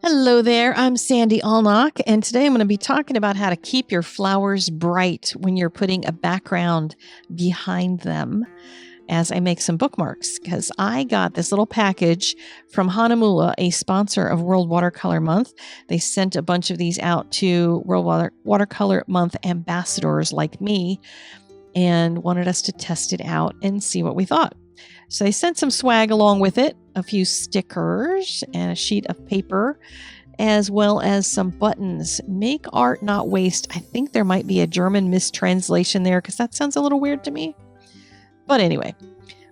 Hello there, I'm Sandy Allnock, and today I'm going to be talking about how to keep your flowers bright when you're putting a background behind them as I make some bookmarks, because I got this little package from Hahnemuhle, a sponsor of World Watercolor Month. They sent a bunch of these out to World Watercolor Month ambassadors like me and wanted us to test it out and see what we thought. So they sent some swag along with it, a few stickers and a sheet of paper, as well as some buttons. Make art, not waste. I think there might be a German mistranslation there because that sounds a little weird to me. But anyway,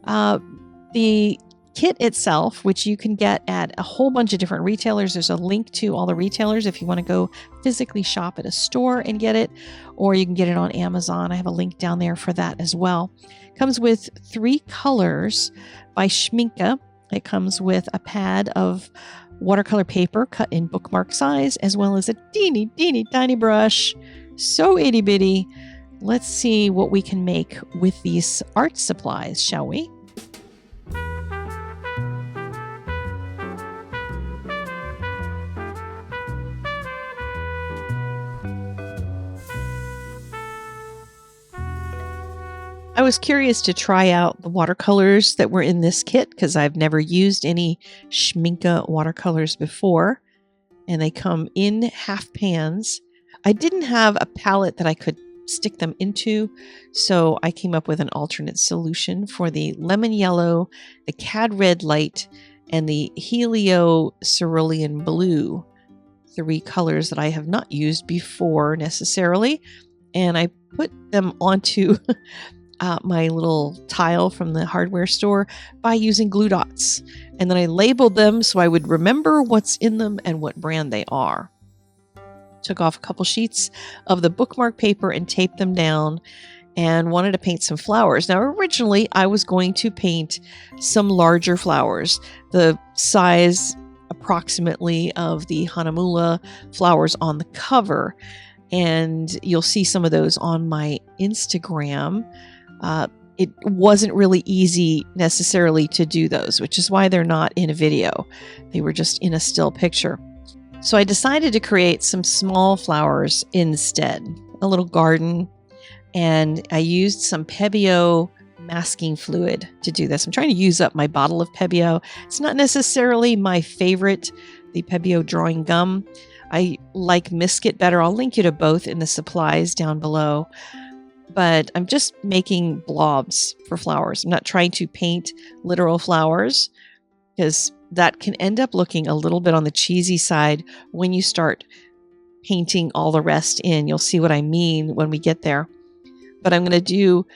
the kit itself, which you can get at a whole bunch of different retailers. There's a link to all the retailers if you want to go physically shop at a store and get it, or you can get it on Amazon. I have a link down there for that as well. Comes with 3 colors by Schmincke. It comes with a pad of watercolor paper cut in bookmark size, as well as a teeny tiny brush. So itty bitty. Let's see what we can make with these art supplies, shall we? I was curious to try out the watercolors that were in this kit because I've never used any Schmincke watercolors before, and they come in half pans. I didn't have a palette that I could stick them into, so I came up with an alternate solution for the lemon yellow, the cad red light, and the helio cerulean blue. 3 colors that I have not used before necessarily, and I put them onto my little tile from the hardware store by using glue dots. And then I labeled them so I would remember what's in them and what brand they are. Took off a couple sheets of the bookmark paper and taped them down and wanted to paint some flowers. Now, originally I was going to paint some larger flowers, the size approximately of the Hahnemuhle flowers on the cover. And you'll see some of those on my Instagram. It wasn't really easy necessarily to do those, which is why they're not in a video. They were just in a still picture. So I decided to create some small flowers instead, a little garden, and I used some Pebeo masking fluid to do this. I'm trying to use up my bottle of Pebeo. It's not necessarily my favorite, the Pebeo Drawing gum. I like Miskit better. I'll link you to both in the supplies down below. But I'm just making blobs for flowers. I'm not trying to paint literal flowers because that can end up looking a little bit on the cheesy side when you start painting all the rest in. You'll see what I mean when we get there. But I'm going to do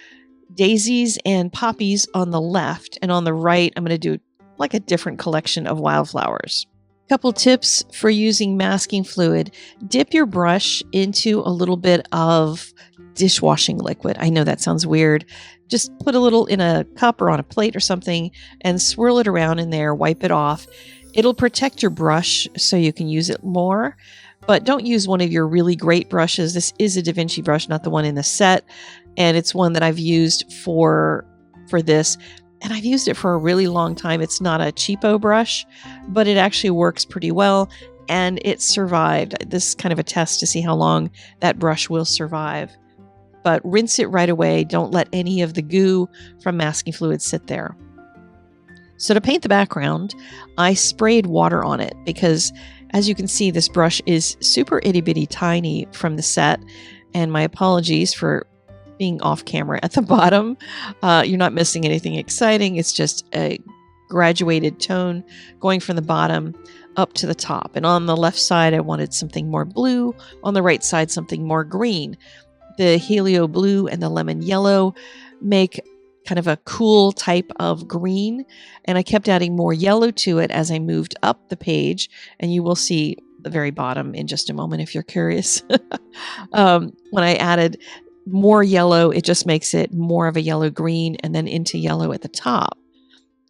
daisies and poppies on the left, and on the right, I'm going to do like a different collection of wildflowers. Couple tips for using masking fluid. Dip your brush into a little bit of dishwashing liquid. I know that sounds weird. Just put a little in a cup or on a plate or something and swirl it around in there, wipe it off. It'll protect your brush so you can use it more, but don't use one of your really great brushes. This is a Da Vinci brush, not the one in the set, and it's one that I've used for this. And I've used it for a really long time. It's not a cheapo brush, but it actually works pretty well, and it survived. This is kind of a test to see how long that brush will survive. But rinse it right away. Don't let any of the goo from masking fluid sit there. So to paint the background, I sprayed water on it because, as you can see, this brush is super itty bitty tiny from the set. And my apologies for being off camera at the bottom. You're not missing anything exciting. It's just a graduated tone going from the bottom up to the top. And on the left side, I wanted something more blue. On the right side, something more green. The helio blue and the lemon yellow make kind of a cool type of green. And I kept adding more yellow to it as I moved up the page. And you will see the very bottom in just a moment if you're curious. When I added more yellow, it just makes it more of a yellow green and then into yellow at the top.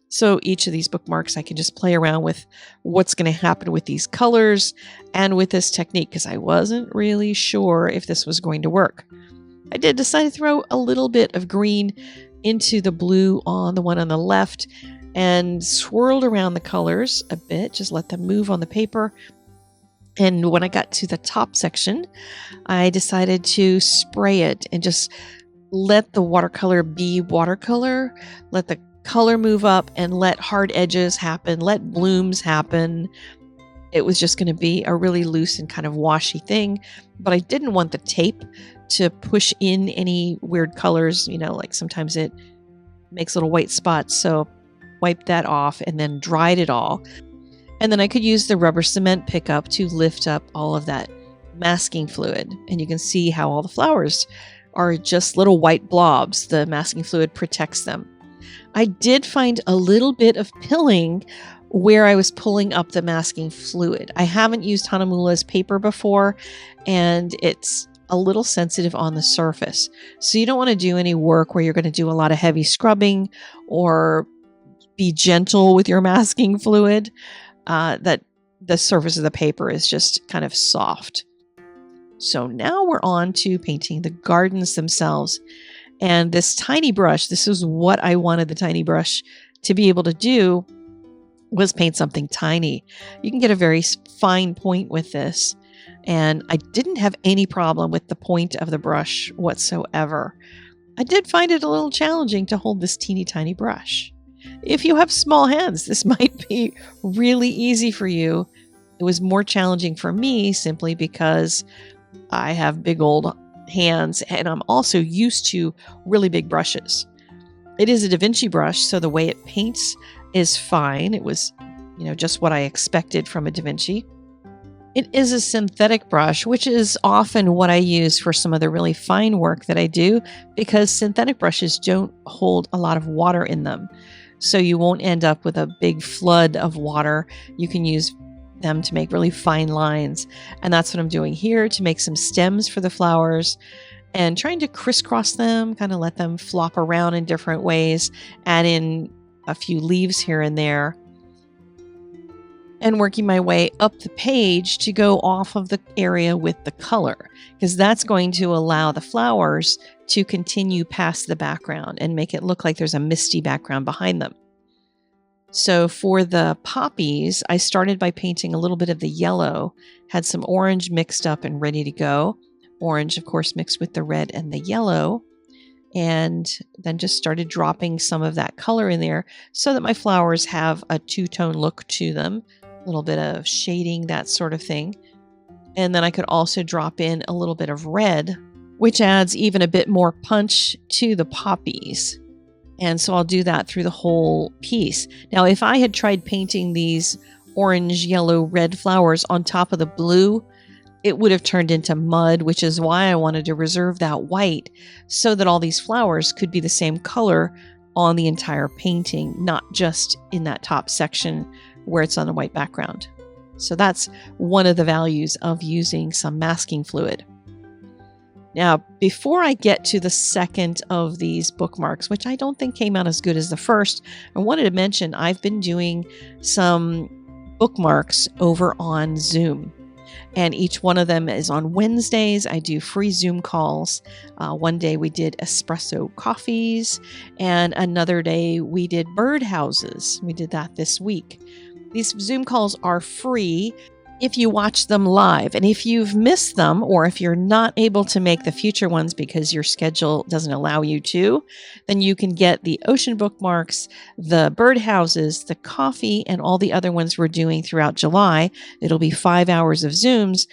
So each of these bookmarks, I can just play around with what's going to happen with these colors and with this technique because I wasn't really sure if this was going to work. I did decide to throw a little bit of green into the blue on the one on the left and swirled around the colors a bit, just let them move on the paper, And when I got to the top section, I decided to spray it and just let the watercolor be watercolor, let the color move up and let hard edges happen, let blooms happen. It was just going to be a really loose and kind of washy thing, but I didn't want the tape to push in any weird colors, like sometimes it makes little white spots. So wiped that off and then dried it all. And then I could use the rubber cement pickup to lift up all of that masking fluid. And you can see how all the flowers are just little white blobs. The masking fluid protects them. I did find a little bit of pilling where I was pulling up the masking fluid. I haven't used Hahnemuhle's paper before, and it's a little sensitive on the surface. So you don't want to do any work where you're going to do a lot of heavy scrubbing or be gentle with your masking fluid. That the surface of the paper is just kind of soft. So now we're on to painting the gardens themselves. And this tiny brush, this is what I wanted the tiny brush to be able to do, was paint something tiny. You can get a very fine point with this. And I didn't have any problem with the point of the brush whatsoever. I did find it a little challenging to hold this teeny tiny brush. If you have small hands, this might be really easy for you. It was more challenging for me simply because I have big old hands and I'm also used to really big brushes. It is a Da Vinci brush, so the way it paints is fine. It was, just what I expected from a Da Vinci. It is a synthetic brush, which is often what I use for some of the really fine work that I do, because synthetic brushes don't hold a lot of water in them. So you won't end up with a big flood of water. You can use them to make really fine lines. And that's what I'm doing here, to make some stems for the flowers and trying to crisscross them, kind of let them flop around in different ways, add in a few leaves here and there, and working my way up the page to go off of the area with the color, because that's going to allow the flowers to continue past the background and make it look like there's a misty background behind them. So for the poppies, I started by painting a little bit of the yellow, had some orange mixed up and ready to go. Orange, of course, mixed with the red and the yellow. And then just started dropping some of that color in there so that my flowers have a two-tone look to them, a little bit of shading, that sort of thing. And then I could also drop in a little bit of red, which adds even a bit more punch to the poppies. And so I'll do that through the whole piece. Now, if I had tried painting these orange, yellow, red flowers on top of the blue, it would have turned into mud, which is why I wanted to reserve that white so that all these flowers could be the same color on the entire painting, not just in that top section where it's on a white background. So that's one of the values of using some masking fluid. Now, before I get to the second of these bookmarks, which I don't think came out as good as the first, I wanted to mention I've been doing some bookmarks over on Zoom. And each one of them is on Wednesdays. I do free Zoom calls. One day we did espresso coffees, and another day we did birdhouses. We did that this week. These Zoom calls are free if you watch them live. And if you've missed them, or if you're not able to make the future ones because your schedule doesn't allow you to, then you can get the ocean bookmarks, the birdhouses, the coffee, and all the other ones we're doing throughout July. It'll be 5 hours of Zooms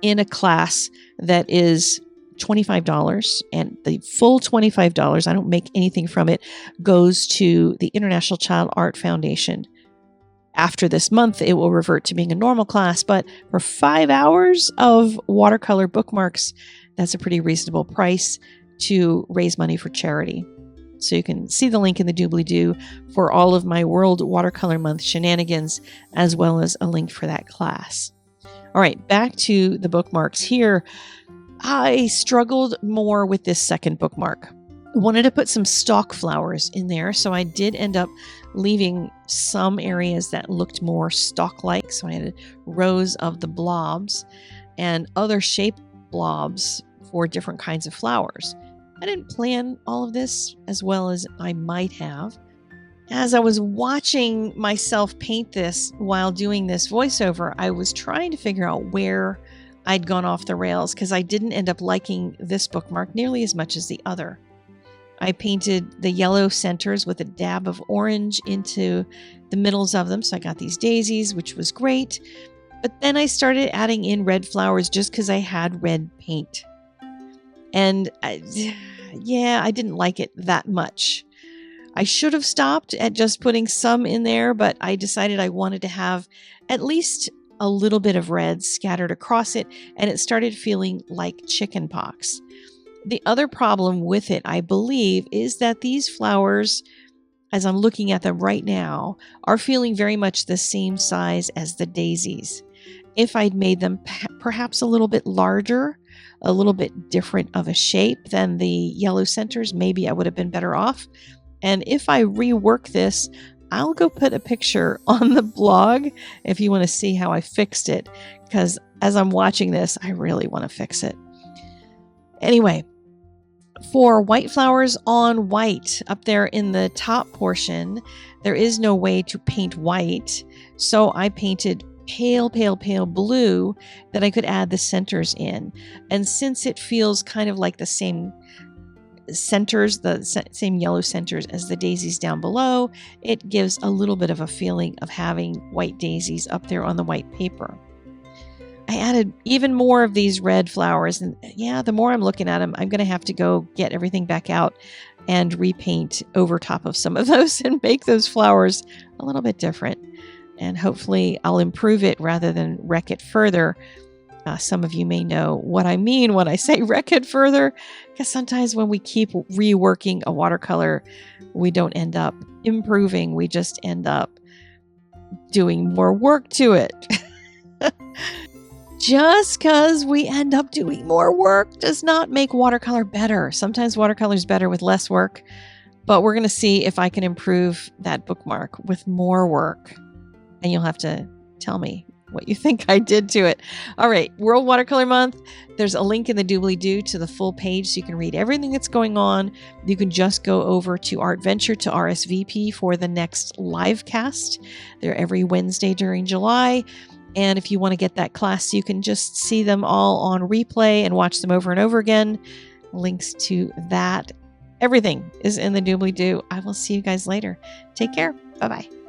in a class that is $25, and the full $25, I don't make anything from it, goes to the International Child Art Foundation. After this month, it will revert to being a normal class, but for 5 hours of watercolor bookmarks, that's a pretty reasonable price to raise money for charity. So you can see the link in the doobly-doo for all of my World Watercolor Month shenanigans, as well as a link for that class. All right, back to the bookmarks here. I struggled more with this second bookmark. I wanted to put some stalk flowers in there, so I did end up leaving some areas that looked more stalk-like. So I had rows of the blobs and other shaped blobs for different kinds of flowers. I didn't plan all of this as well as I might have. As I was watching myself paint this while doing this voiceover, I was trying to figure out where I'd gone off the rails because I didn't end up liking this bookmark nearly as much as the other. I painted the yellow centers with a dab of orange into the middles of them. So I got these daisies, which was great. But then I started adding in red flowers just because I had red paint. And I didn't like it that much. I should have stopped at just putting some in there, but I decided I wanted to have at least a little bit of red scattered across it, and it started feeling like chicken pox. The other problem with it, I believe, is that these flowers, as I'm looking at them right now, are feeling very much the same size as the daisies. If I'd made them perhaps a little bit larger, a little bit different of a shape than the yellow centers, maybe I would have been better off. And if I rework this, I'll go put a picture on the blog if you want to see how I fixed it, because as I'm watching this, I really want to fix it. Anyway, for white flowers on white, up there in the top portion, there is no way to paint white. So I painted pale blue that I could add the centers in. And since it feels kind of like the same centers, the same yellow centers as the daisies down below, it gives a little bit of a feeling of having white daisies up there on the white paper. I added even more of these red flowers, and the more I'm looking at them, I'm going to have to go get everything back out and repaint over top of some of those and make those flowers a little bit different. And hopefully I'll improve it rather than wreck it further. Some of you may know what I mean when I say wreck it further, because sometimes when we keep reworking a watercolor, we don't end up improving. We just end up doing more work to it. Just because we end up doing more work does not make watercolor better. Sometimes watercolor is better with less work, but we're going to see if I can improve that bookmark with more work. And you'll have to tell me what you think I did to it. All right, World Watercolor Month. There's a link in the doobly-doo to the full page so you can read everything that's going on. You can just go over to Art Venture to RSVP for the next live cast. They're every Wednesday during July. And if you want to get that class, you can just see them all on replay and watch them over and over again. Links to that. Everything is in the doobly-doo. I will see you guys later. Take care. Bye-bye.